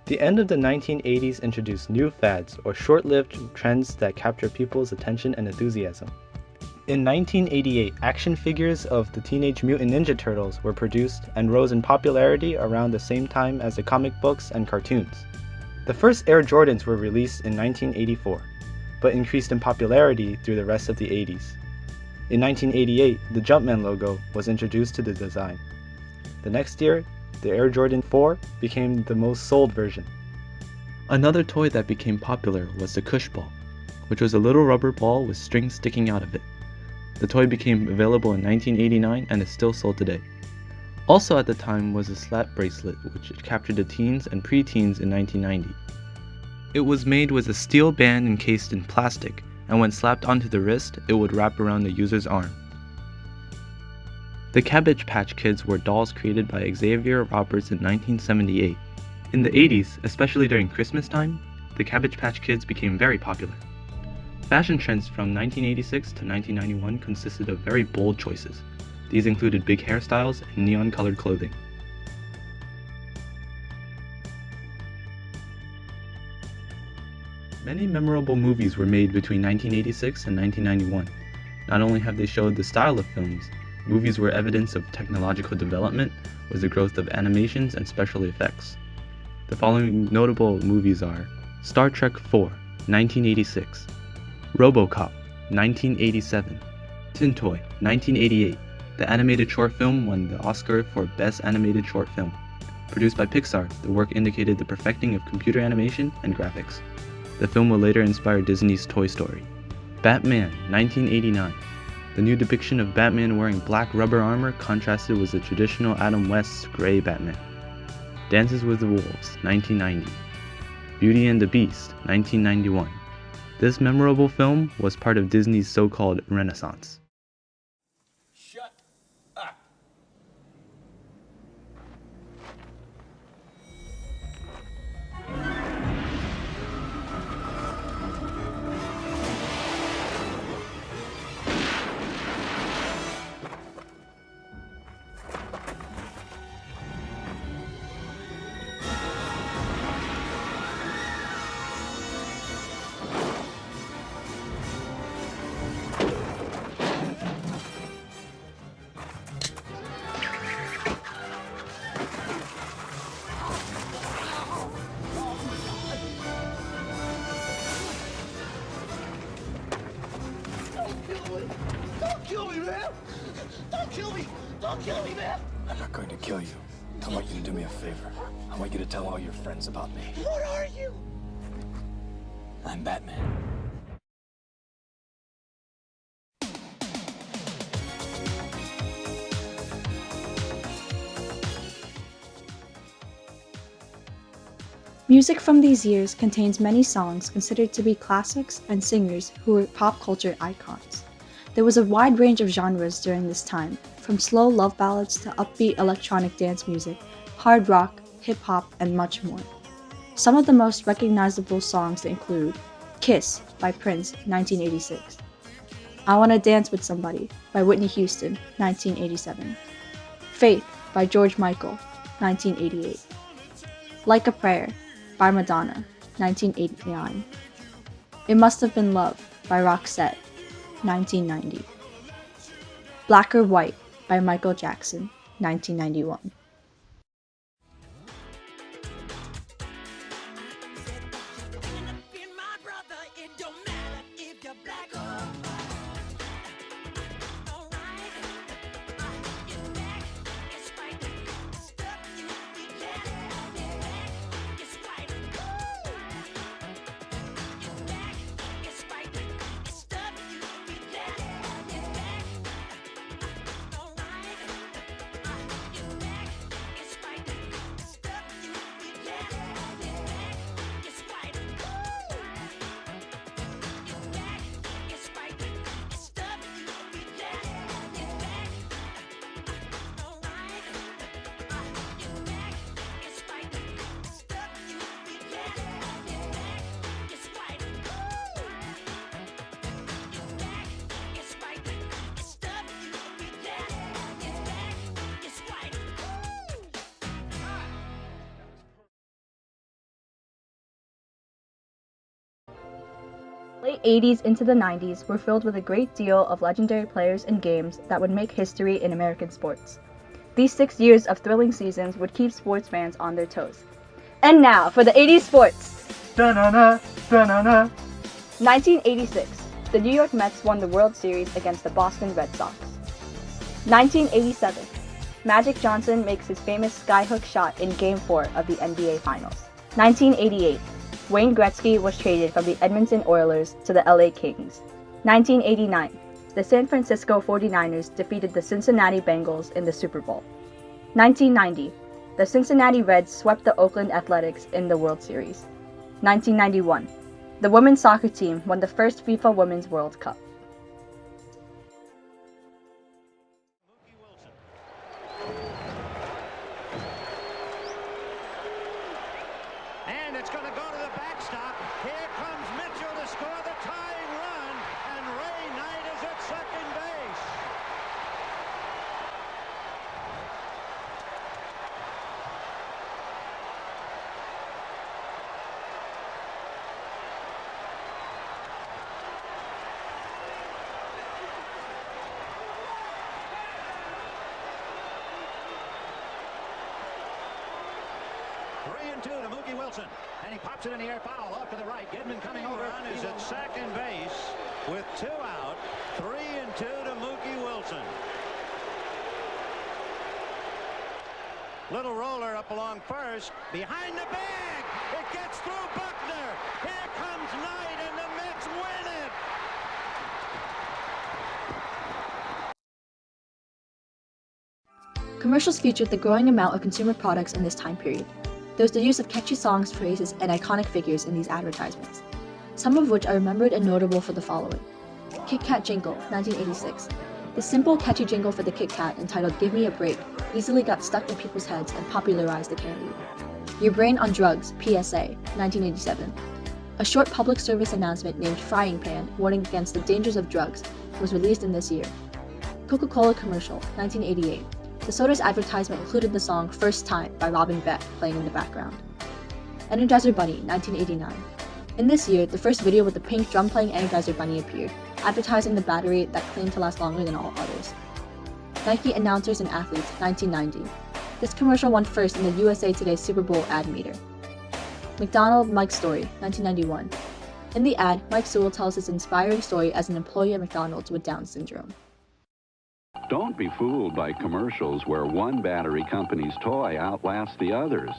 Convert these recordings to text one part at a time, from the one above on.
The end of the 1980s introduced new fads, or short-lived trends that capture people's attention and enthusiasm. In 1988, action figures of the Teenage Mutant Ninja Turtles were produced and rose in popularity around the same time as the comic books and cartoons. The first Air Jordans were released in 1984, but increased in popularity through the rest of the 80s. In 1988, the Jumpman logo was introduced to the design. The next year, the Air Jordan 4 became the most sold version. Another toy that became popular was the Cush Ball, which was a little rubber ball with strings sticking out of it. The toy became available in 1989 and is still sold today. Also at the time was a slap bracelet, which captured the teens and preteens in 1990. It was made with a steel band encased in plastic, and when slapped onto the wrist, it would wrap around the user's arm. The Cabbage Patch Kids were dolls created by Xavier Roberts in 1978. In the 80s, especially during Christmas time, the Cabbage Patch Kids became very popular. Fashion trends from 1986 to 1991 consisted of very bold choices. These included big hairstyles and neon-colored clothing. Many memorable movies were made between 1986 and 1991. Not only have they showed the style of films, movies were evidence of technological development with the growth of animations and special effects. The following notable movies are Star Trek IV, 1986, RoboCop, 1987, Tintoy, 1988. The animated short film won the Oscar for Best Animated Short Film. Produced by Pixar, the work indicated the perfecting of computer animation and graphics. The film would later inspire Disney's Toy Story. Batman, 1989. The new depiction of Batman wearing black rubber armor contrasted with the traditional Adam West's gray Batman. Dances with the Wolves, 1990. Beauty and the Beast, 1991. This memorable film was part of Disney's so-called Renaissance. Shut up! Don't kill me, man! I'm not going to kill you. I want you to do me a favor. I want you to tell all your friends about me. What are you? I'm Batman. Music from these years contains many songs considered to be classics and singers who were pop culture icons. There was a wide range of genres during this time, from slow love ballads to upbeat electronic dance music, hard rock, hip-hop, and much more. Some of the most recognizable songs include Kiss by Prince, 1986, I Wanna Dance with Somebody by Whitney Houston, 1987, Faith by George Michael, 1988, Like a Prayer by Madonna, 1989, It Must Have Been Love by Roxette, 1990, Black or White by Michael Jackson, 1991. Late 80s into the 90s were filled with a great deal of legendary players and games that would make history in American sports. These 6 years of thrilling seasons would keep sports fans on their toes. And now for the 80s sports! Da-na-na, da-na-na. 1986, the New York Mets won the World Series against the Boston Red Sox. 1987, Magic Johnson makes his famous skyhook shot in Game 4 of the NBA Finals. 1988, Wayne Gretzky was traded from the Edmonton Oilers to the LA Kings. 1989, the San Francisco 49ers defeated the Cincinnati Bengals in the Super Bowl. 1990, the Cincinnati Reds swept the Oakland Athletics in the World Series. 1991, the women's soccer team won the first FIFA Women's World Cup. And it's going to go to the backstop. Here comes Mitchell to score the tying run, and Ray Knight is at second base. Two to Mookie Wilson, and he pops it in the air foul off to the right. Gedman coming over is at second base with 2 out. 3-2 to Mookie Wilson. Little roller up along first, behind the bag. It gets through Buckner. Here comes Knight, and the Mets win it. Commercials featured the growing amount of consumer products in this time period. There was the use of catchy songs, phrases, and iconic figures in these advertisements, some of which are remembered and notable for the following. Kit Kat Jingle, 1986. The simple, catchy jingle for the Kit Kat, entitled Give Me a Break, easily got stuck in people's heads and popularized the candy. Your Brain on Drugs, PSA, 1987. A short public service announcement named Frying Pan, warning against the dangers of drugs, was released in this year. Coca-Cola Commercial, 1988. The soda's advertisement included the song First Time by Robin Beck playing in the background. Energizer Bunny, 1989. In this year, the first video with the pink drum-playing Energizer Bunny appeared, advertising the battery that claimed to last longer than all others. Nike Announcers and Athletes, 1990. This commercial won first in the USA Today Super Bowl ad meter. McDonald Mike's Story, 1991. In the ad, Mike Sewell tells his inspiring story as an employee at McDonald's with Down syndrome. Don't be fooled by commercials where one battery company's toy outlasts the others.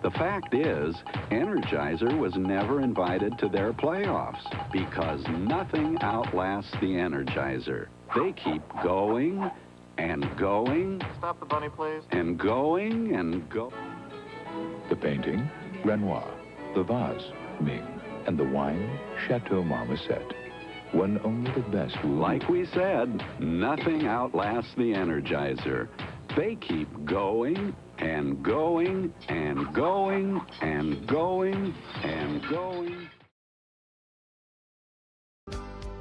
The fact is, Energizer was never invited to their playoffs because nothing outlasts the Energizer. They keep going and going. Stop the bunny, please. And going and go. The painting, Renoir. The vase, Ming. And the wine, Chateau Marmoset. When only the best will... Like we said, nothing outlasts the Energizer. They keep going and going and going and going and going.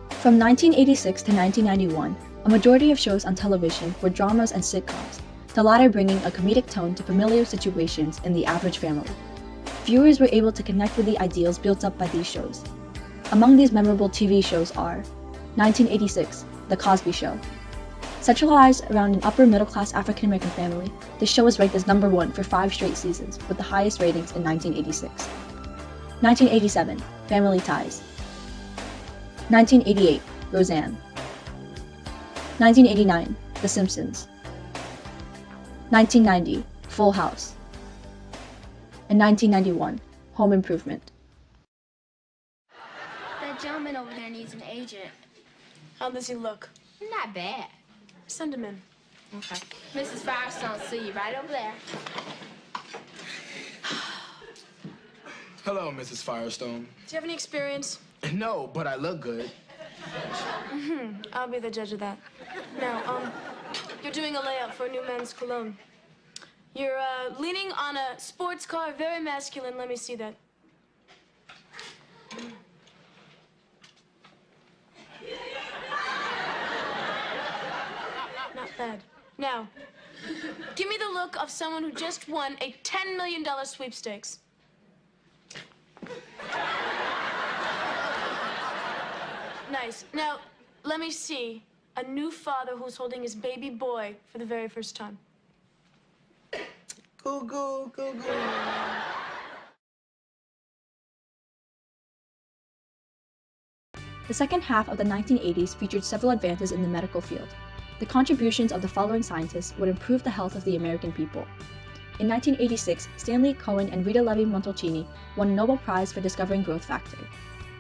From 1986 to 1991, a majority of shows on television were dramas and sitcoms, the latter bringing a comedic tone to familiar situations in the average family. Viewers were able to connect with the ideals built up by these shows. Among these memorable TV shows are 1986, The Cosby Show. Centralized around an upper-middle-class African-American family, this show was ranked as #1 for 5 straight seasons, with the highest ratings in 1986. 1987, Family Ties. 1988, Roseanne. 1989, The Simpsons. 1990, Full House. And 1991, Home Improvement. That gentleman over there needs an agent. How does he look? Not bad. Send him in. Okay. Mrs. Firestone, see you right over there. Hello, Mrs. Firestone. Do you have any experience? No, but I look good. I'll be the judge of that. Now, you're doing a layout for a new men's cologne. You're leaning on a sports car, very masculine. Let me see that. Not bad. Now, give me the look of someone who just won a $10 million sweepstakes. Nice. Now, let me see. A new father who's holding his baby boy for the very first time. Goo. The second half of the 1980s featured several advances in the medical field. The contributions of the following scientists would improve the health of the American people. In 1986, Stanley Cohen and Rita Levi-Montalcini won a Nobel Prize for discovering growth factor.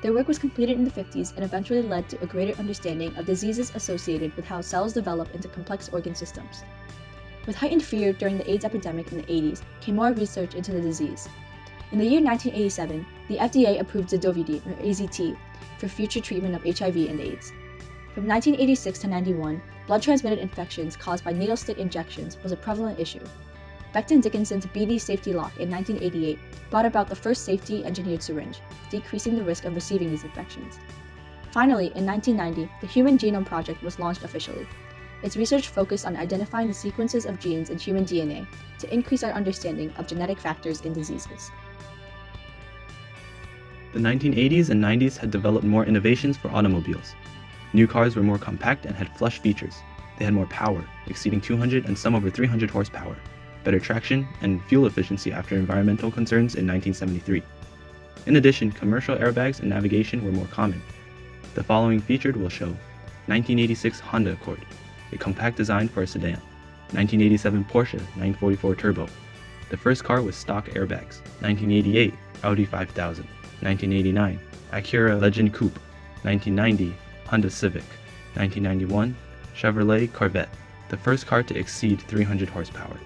Their work was completed in the 50s and eventually led to a greater understanding of diseases associated with how cells develop into complex organ systems. With heightened fear during the AIDS epidemic in the 80s came more research into the disease. In the year 1987, the FDA approved Zidovudine, or AZT, for future treatment of HIV and AIDS. From 1986 to 91, blood-transmitted infections caused by needle stick injections was a prevalent issue. Becton Dickinson's BD safety lock in 1988 brought about the first safety-engineered syringe, decreasing the risk of receiving these infections. Finally, in 1990, the Human Genome Project was launched officially. Its research focused on identifying the sequences of genes in human DNA to increase our understanding of genetic factors in diseases. The 1980s and 90s had developed more innovations for automobiles. New cars were more compact and had flush features. They had more power, exceeding 200 and some over 300 horsepower, better traction, and fuel efficiency after environmental concerns in 1973. In addition, commercial airbags and navigation were more common. The following featured will show 1986 Honda Accord, a compact design for a sedan. 1987 Porsche 944 Turbo. The first car with stock airbags. 1988 Audi 5000. 1989 Acura Legend Coupe. 1990 Honda Civic. 1991 Chevrolet Corvette, the first car to exceed 300 horsepower.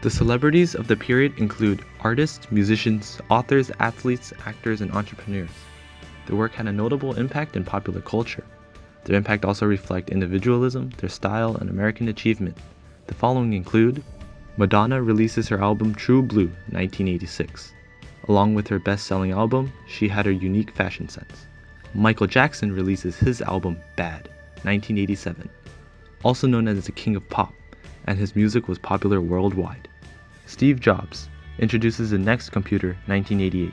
The celebrities of the period include artists, musicians, authors, athletes, actors, and entrepreneurs. Their work had a notable impact in popular culture. Their impact also reflects individualism, their style, and American achievement. The following include: Madonna releases her album True Blue, 1986. Along with her best-selling album, she had her unique fashion sense. Michael Jackson releases his album Bad, 1987. Also known as the King of Pop, and his music was popular worldwide. Steve Jobs introduces the next computer, 1988.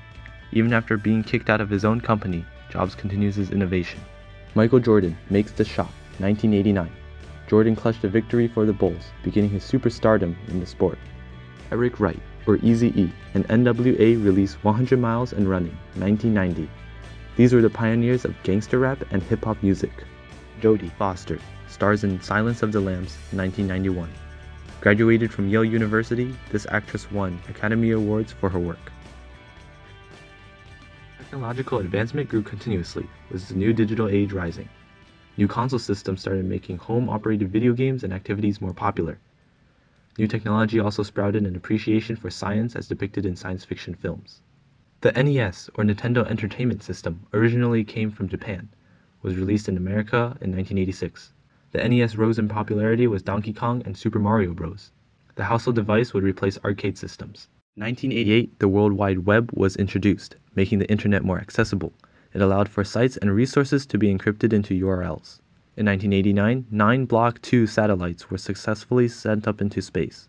Even after being kicked out of his own company, Jobs continues his innovation. Michael Jordan makes the shot, 1989. Jordan clutched a victory for the Bulls, beginning his superstardom in the sport. Eric Wright, or Eazy-E, and NWA released 100 Miles and Running, 1990. These were the pioneers of gangster rap and hip-hop music. Jodie Foster stars in Silence of the Lambs, 1991. Graduated from Yale University, this actress won Academy Awards for her work. Technological advancement grew continuously, with the new digital age rising. New console systems started making home-operated video games and activities more popular. New technology also sprouted an appreciation for science as depicted in science fiction films. The NES, or Nintendo Entertainment System, originally came from Japan, was released in America in 1986. The NES rose in popularity with Donkey Kong and Super Mario Bros. The household device would replace arcade systems. In 1988, the World Wide Web was introduced, making the internet more accessible. It allowed for sites and resources to be encrypted into URLs. In 1989, 9 Block 2 satellites were successfully sent up into space.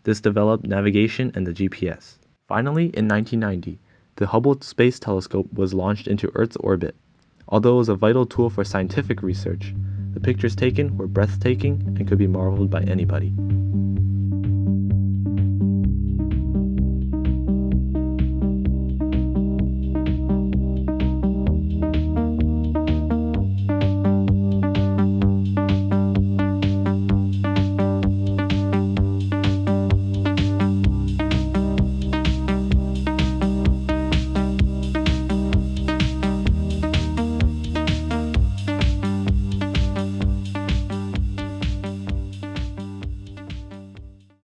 This developed navigation and the GPS. Finally, in 1990, the Hubble Space Telescope was launched into Earth's orbit. Although it was a vital tool for scientific research, the pictures taken were breathtaking and could be marveled by anybody.